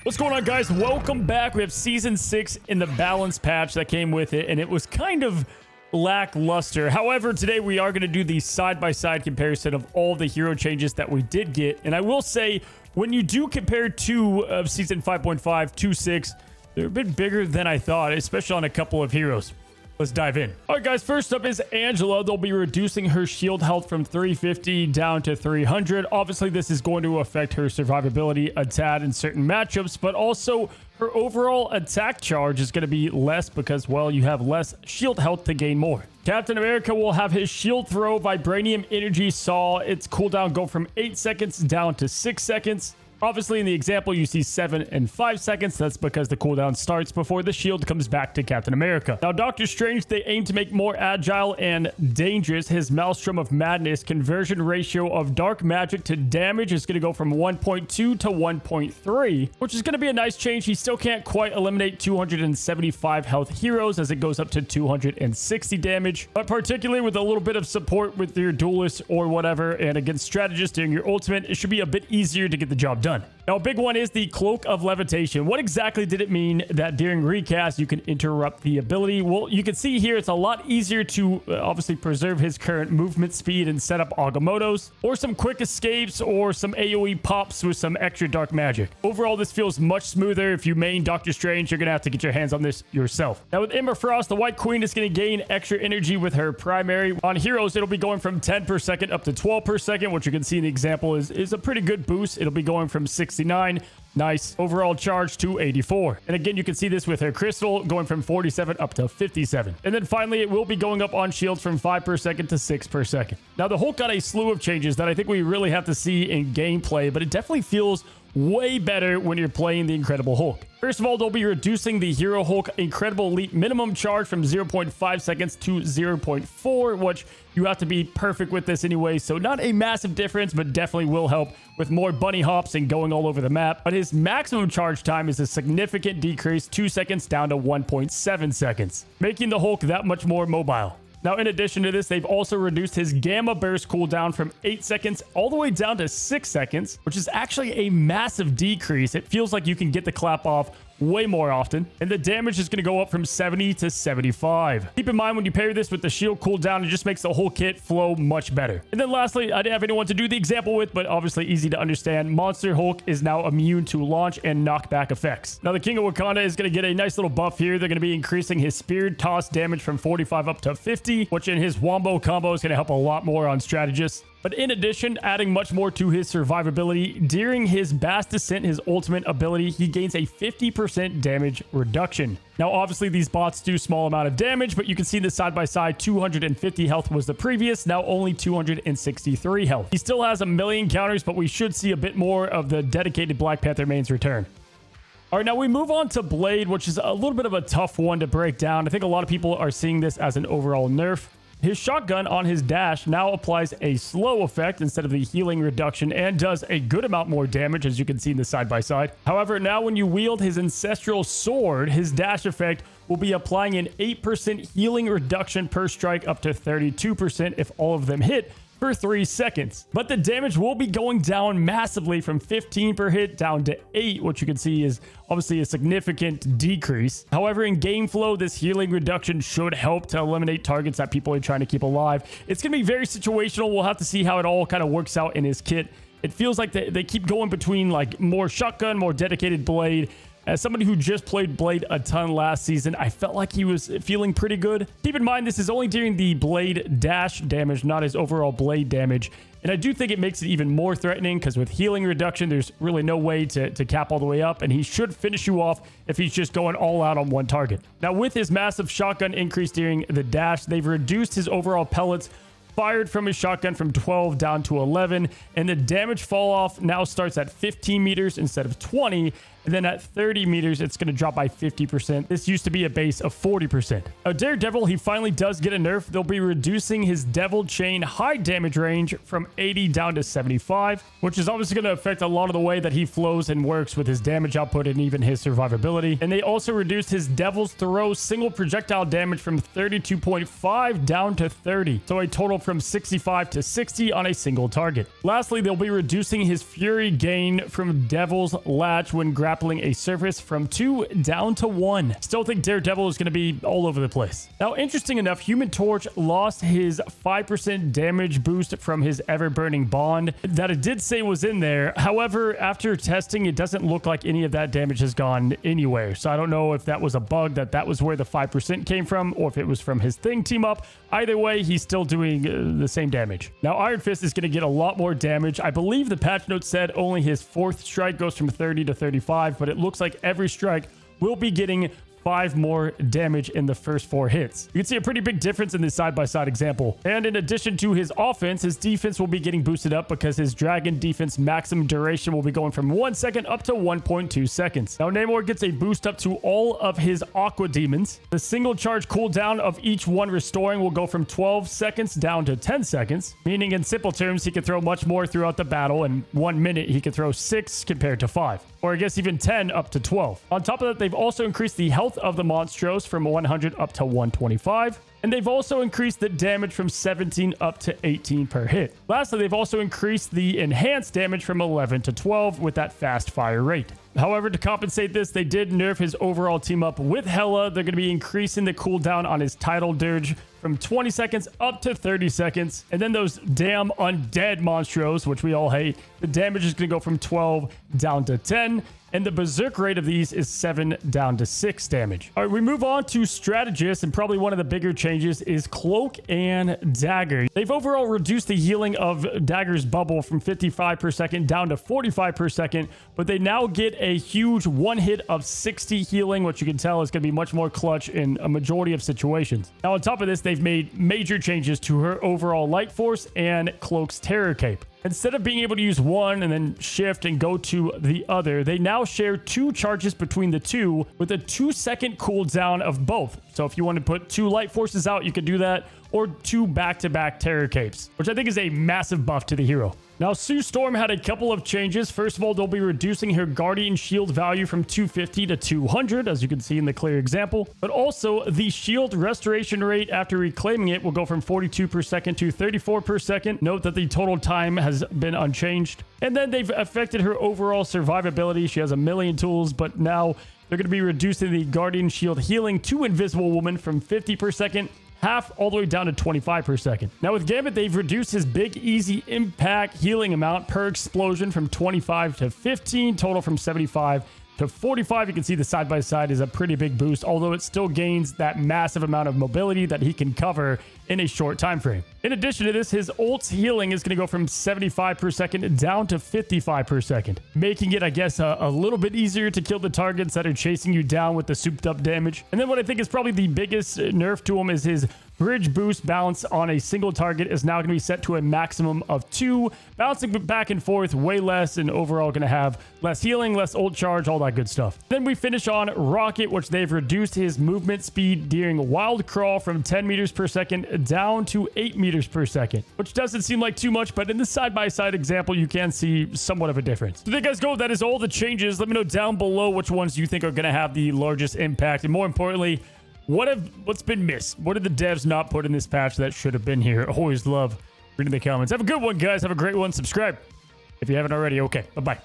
What's going on, guys? Welcome back. We have Season 6 in the balance patch that came with it, and it was kind of lackluster. However, today we are going to do the side-by-side comparison of all the hero changes that we did get. And I will say, when you do compare two of Season 5.5 to 6, they're a bit bigger than I thought, especially on a couple of heroes. Let's dive in. All right, guys, first up is Angela. They'll be reducing her shield health from 350 down to 300. Obviously, this is going to affect her survivability a tad in certain matchups, but also her overall attack charge is going to be less because, well, you have less shield health to gain more. Captain America will have his shield throw Vibranium Energy Saw. Its cooldown go from 8 seconds down to 6 seconds. Obviously, in the example, you see 7 and 5 seconds. That's because the cooldown starts before the shield comes back to Captain America. Now, Doctor Strange, they aim to make more agile and dangerous. His Maelstrom of Madness conversion ratio of dark magic to damage is going to go from 1.2 to 1.3, which is going to be a nice change. He still can't quite eliminate 275 health heroes as it goes up to 260 damage, but particularly with a little bit of support with your duelist or whatever, and against strategists during your ultimate, it should be a bit easier to get the job done. Now, a big one is the Cloak of Levitation. What exactly did it mean that during recast you can interrupt the ability? Well, you can see here it's a lot easier to obviously preserve his current movement speed and set up Agamotto's, or some quick escapes, or some AoE pops with some extra dark magic. Overall, this feels much smoother. If you main Doctor Strange, you're going to have to get your hands on this yourself. Now, with Emma Frost, the White Queen is going to gain extra energy with her primary. On heroes, it'll be going from 10 per second up to 12 per second, which you can see in the example is a pretty good boost. It'll be going from 69. Nice. Overall charge to 84. And again, you can see this with her crystal going from 47 up to 57. And then finally, it will be going up on shields from 5 per second to 6 per second. Now, the Hulk got a slew of changes that I think we really have to see in gameplay, but it definitely feels way better when you're playing the Incredible Hulk. First of all, they'll be reducing the Hero Hulk Incredible Elite minimum charge from 0.5 seconds to 0.4, which you have to be perfect with this anyway, so not a massive difference, but definitely will help with more bunny hops and going all over the map. But his maximum charge time is a significant decrease, 2 seconds down to 1.7 seconds, making the Hulk that much more mobile. Now, in addition to this, they've also reduced his Gamma Burst cooldown from 8 seconds all the way down to 6 seconds, which is actually a massive decrease. It feels like you can get the clap off way more often, and the damage is going to go up from 70 to 75. Keep in mind, when you pair this with the shield cooldown, it just makes the whole kit flow much better. And then lastly, I didn't have anyone to do the example with, but obviously easy to understand, Monster Hulk is now immune to launch and knockback effects. Now, the King of Wakanda is going to get a nice little buff here. They're going to be increasing his spear toss damage from 45 up to 50, which in his Wombo combo is going to help a lot more on strategists. But in addition, adding much more to his survivability, during his Bass Descent, his ultimate ability, he gains a 50% damage reduction. Now, obviously, these bots do a small amount of damage, but you can see the side-by-side 250 health was the previous, now only 263 health. He still has a million counters, but we should see a bit more of the dedicated Black Panther mains return. All right, now we move on to Blade, which is a little bit of a tough one to break down. I think a lot of people are seeing this as an overall nerf. His shotgun on his dash now applies a slow effect instead of the healing reduction and does a good amount more damage, as you can see in the side-by-side. However, now when you wield his ancestral sword, his dash effect will be applying an 8% healing reduction per strike up to 32% if all of them hit, for 3 seconds. But the damage will be going down massively from 15 per hit down to 8, which you can see is obviously a significant decrease. However, in game flow, this healing reduction should help to eliminate targets that people are trying to keep alive. It's going to be very situational. We'll have to see how it all kind of works out in his kit. It feels like they keep going between like more shotgun, more dedicated blade. As somebody who just played Blade a ton last season, I felt like he was feeling pretty good. Keep in mind, this is only during the Blade dash damage, not his overall Blade damage. And I do think it makes it even more threatening because with healing reduction, there's really no way to cap all the way up. And he should finish you off if he's just going all out on one target. Now, with his massive shotgun increase during the dash, they've reduced his overall pellets fired from his shotgun from 12 down to 11, and the damage fall off now starts at 15 meters instead of 20, and then at 30 meters it's going to drop by 50%. This used to be a base of 40%. Daredevil, he finally does get a nerf. They'll be reducing his Devil Chain high damage range from 80 down to 75, which is obviously going to affect a lot of the way that he flows and works with his damage output and even his survivability. And they also reduced his Devil's Throw single projectile damage from 32.5 down to 30, so a total from 65 to 60 on a single target. Lastly, they'll be reducing his fury gain from Devil's Latch when grappling a surface from 2 down to 1. Still think Daredevil is going to be all over the place. Now, interesting enough, Human Torch lost his 5% damage boost from his ever-burning bond that it did say was in there. However, after testing, it doesn't look like any of that damage has gone anywhere. So I don't know if that was a bug, that was where the 5% came from, or if it was from his thing team up. Either way, he's still doing the same damage. Now, Iron Fist is going to get a lot more damage. I believe the patch note said only his 4th strike goes from 30 to 35, but it looks like every strike will be getting 5 more damage in the first 4 hits. You can see a pretty big difference in this side-by-side example. And in addition to his offense, his defense will be getting boosted up because his dragon defense maximum duration will be going from 1 second up to 1.2 seconds. Now, Namor gets a boost up to all of his aqua demons. The single charge cooldown of each one restoring will go from 12 seconds down to 10 seconds, meaning in simple terms, he can throw much more throughout the battle. In 1 minute, he can throw 6 compared to 5, or I guess even 10 up to 12. On top of that, they've also increased the health of the monstros from 100 up to 125. And they've also increased the damage from 17 up to 18 per hit. Lastly, they've also increased the enhanced damage from 11 to 12 with that fast fire rate. However, to compensate this, they did nerf his overall team up with Hela. They're going to be increasing the cooldown on his title dirge from 20 seconds up to 30 seconds. And then those damn undead monstros, which we all hate, the damage is going to go from 12 down to 10. And the berserk rate of these is 7 down to 6 damage. All right, we move on to Strategists, and probably one of the bigger changes is Cloak and Dagger. They've overall reduced the healing of Dagger's bubble from 55 per second down to 45 per second, but they now get a huge 1 hit of 60 healing, which you can tell is going to be much more clutch in a majority of situations. Now, on top of this, they've made major changes to her overall light force and Cloak's terror cape. Instead of being able to use one and then shift and go to the other, they now share 2 charges between the two with a 2-second cooldown of both. So if you want to put 2 light forces out, you could do that, or 2 back-to-back terror capes, which I think is a massive buff to the hero. Now, Sue Storm had a couple of changes. First of all, they'll be reducing her Guardian Shield value from 250 to 200, as you can see in the clear example. But also, the shield restoration rate after reclaiming it will go from 42 per second to 34 per second. Note that the total time has been unchanged. And then they've affected her overall survivability. She has a million tools, but now they're going to be reducing the Guardian Shield healing to Invisible Woman from 50 per second half all the way down to 25 per second. Now with Gambit, they've reduced his big easy impact healing amount per explosion from 25 to 15, total from 75 to 45. You can see the side-by-side is a pretty big boost, although it still gains that massive amount of mobility that he can cover in a short time frame. In addition to this, his ult's healing is going to go from 75 per second down to 55 per second, making it, I guess, a little bit easier to kill the targets that are chasing you down with the souped up damage. And then what I think is probably the biggest nerf to him is his bridge boost balance on a single target is now going to be set to a maximum of 2, bouncing back and forth way less, and overall going to have less healing, less ult charge, all that good stuff. Then we finish on Rocket, which they've reduced his movement speed during wild crawl from 10 meters per second down to 8 meters per second, which doesn't seem like too much, but in the side-by-side example, you can see somewhat of a difference. So there you guys go. That is all the changes. Let me know down below which ones you think are going to have the largest impact, and more importantly, what's been missed? What did the devs not put in this patch that should have been here? Always love reading the comments. Have a good one, guys. Have a great one. Subscribe if you haven't already. Okay, bye-bye.